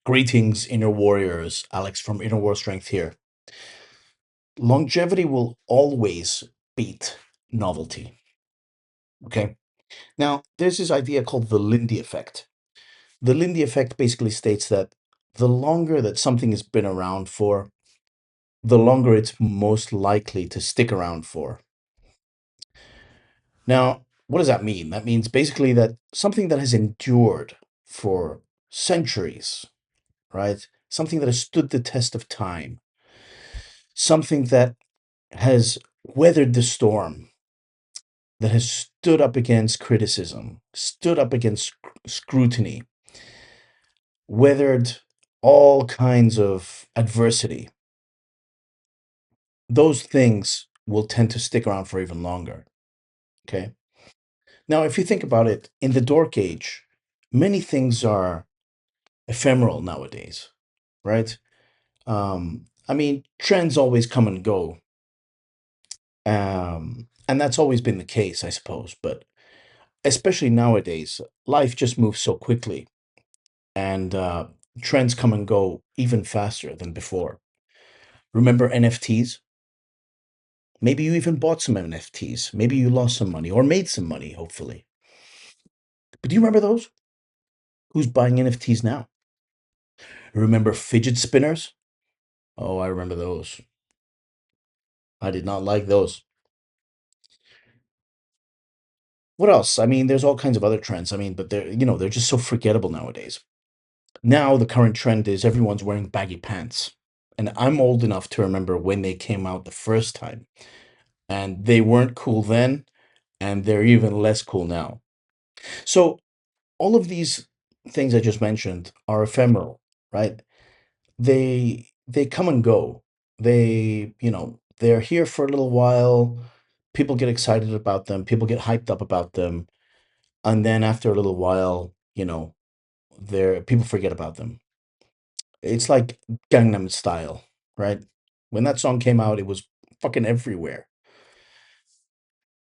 Greetings, inner warriors. Alex from Inner War Strength here. Longevity will always beat novelty. Okay. Now, there's this idea called the Lindy effect. The Lindy effect basically states that the longer that something has been around for, the longer it's most likely to stick around for. Now, what does that mean? That means basically that something that has endured for centuries, right? Something that has stood the test of time, something that has weathered the storm, that has stood up against criticism, stood up against scrutiny, weathered all kinds of adversity, those things will tend to stick around for even longer. Okay. Now, if you think about it, in the dork age, many things are ephemeral nowadays, right? I mean, trends always come and go. And that's always been the case, I suppose. But especially nowadays, life just moves so quickly and trends come and go even faster than before. Remember NFTs? Maybe you even bought some NFTs. Maybe you lost some money or made some money, hopefully. But do you remember those? Who's buying NFTs now? Remember fidget spinners? Oh, I remember those. I did not like those. What else? I mean, there's all kinds of other trends. I mean, but they're just so forgettable nowadays. Now the current trend is everyone's wearing baggy pants. And I'm old enough to remember when they came out the first time. And they weren't cool then, and they're even less cool now. So all of these things I just mentioned are ephemeral, right? They come and go. They're here for a little while. People get excited about them, people get hyped up about them, and then after a little while, they're people forget about them. It's like Gangnam Style, right? When that song came out, it was fucking everywhere.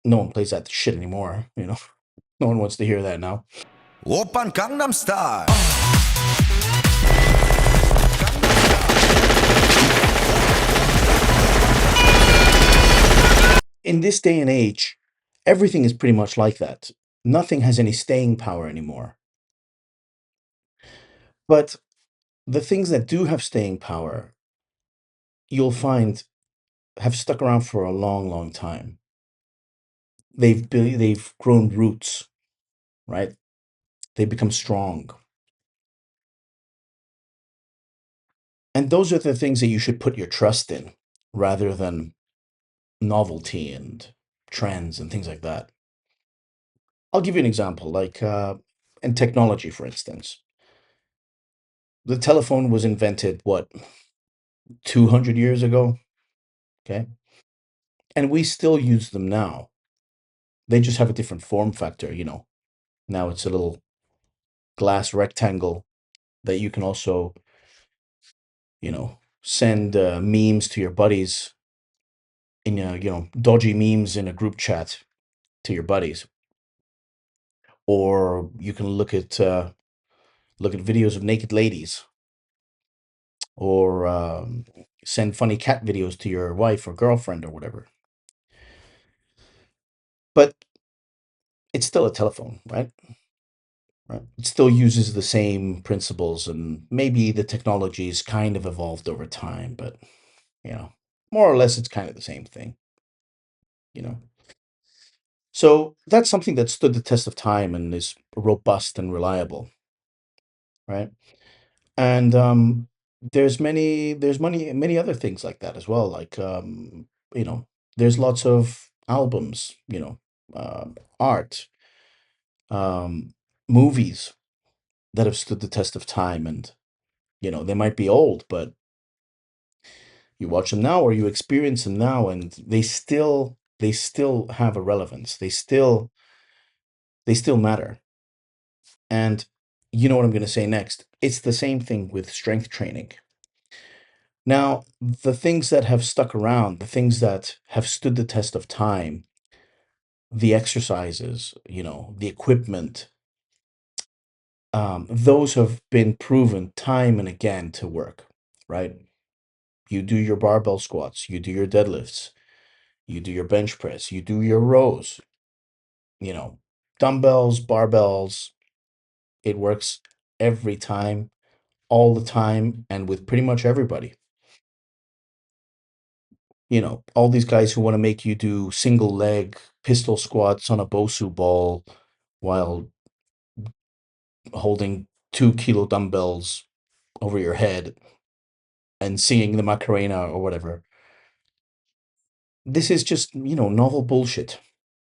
No one plays that shit anymore. No one wants to hear that now. Open Gangnam Style. In this day and age, everything is pretty much like that. Nothing has any staying power anymore. But the things that do have staying power, you'll find have stuck around for a long, long time. They've grown roots, right? They become strong. And those are the things that you should put your trust in rather than novelty and trends and things like that. I'll give you an example, like in technology, for instance. The telephone was invented, what, 200 years ago? Okay. And we still use them now. They just have a different form factor. Now it's a little glass rectangle that you can also, send memes to your buddies dodgy memes in a group chat to your buddies. Or you can look at videos of naked ladies, or send funny cat videos to your wife or girlfriend or whatever. But it's still a telephone, right? Right. It still uses the same principles, and maybe the technology's kind of evolved over time, but you know, more or less, it's kind of the same thing. You know. So that's something that stood the test of time and is robust and reliable, right? And there's many other things like that as well. Like you know, there's lots of albums, art, um, movies that have stood the test of time, and they might be old, but you watch them now or you experience them now, and they still have a relevance. They still matter. And you know what I'm going to say next. It's the same thing with strength training. Now, the things that have stuck around, the things that have stood the test of time, the exercises, the equipment, those have been proven time and again to work, right? You do your barbell squats, you do your deadlifts, you do your bench press, you do your rows, you know, dumbbells, barbells, it works every time, all the time, and with pretty much everybody. All these guys who want to make you do single leg pistol squats on a Bosu ball while holding 2 kilo dumbbells over your head and singing the Macarena or whatever. This is just, novel bullshit,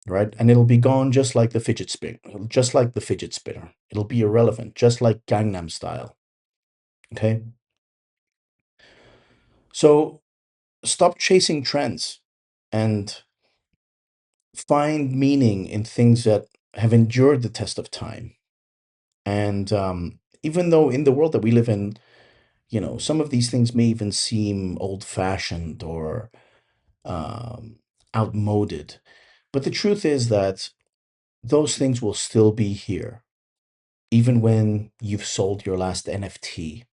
right? And it'll be gone just like the fidget spin, just like the fidget spinner. It'll be irrelevant, just like Gangnam Style. Okay? So stop chasing trends and find meaning in things that have endured the test of time. And even though in the world that we live in, some of these things may even seem old fashioned or um, outmoded, but the truth is that those things will still be here, even when you've sold your last NFT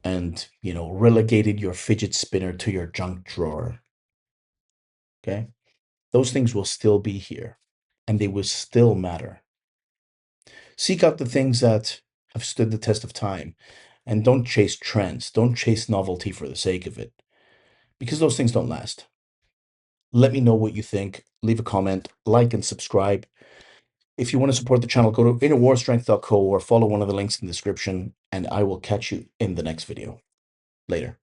and, relegated your fidget spinner to your junk drawer. Okay? Those things will still be here and they will still matter. Seek out the things that have stood the test of time and don't chase trends. Don't chase novelty for the sake of it because those things don't last. Let me know what you think. Leave a comment, like, and subscribe. If you want to support the channel, go to innerwarstrength.co or follow one of the links in the description, and I will catch you in the next video. Later.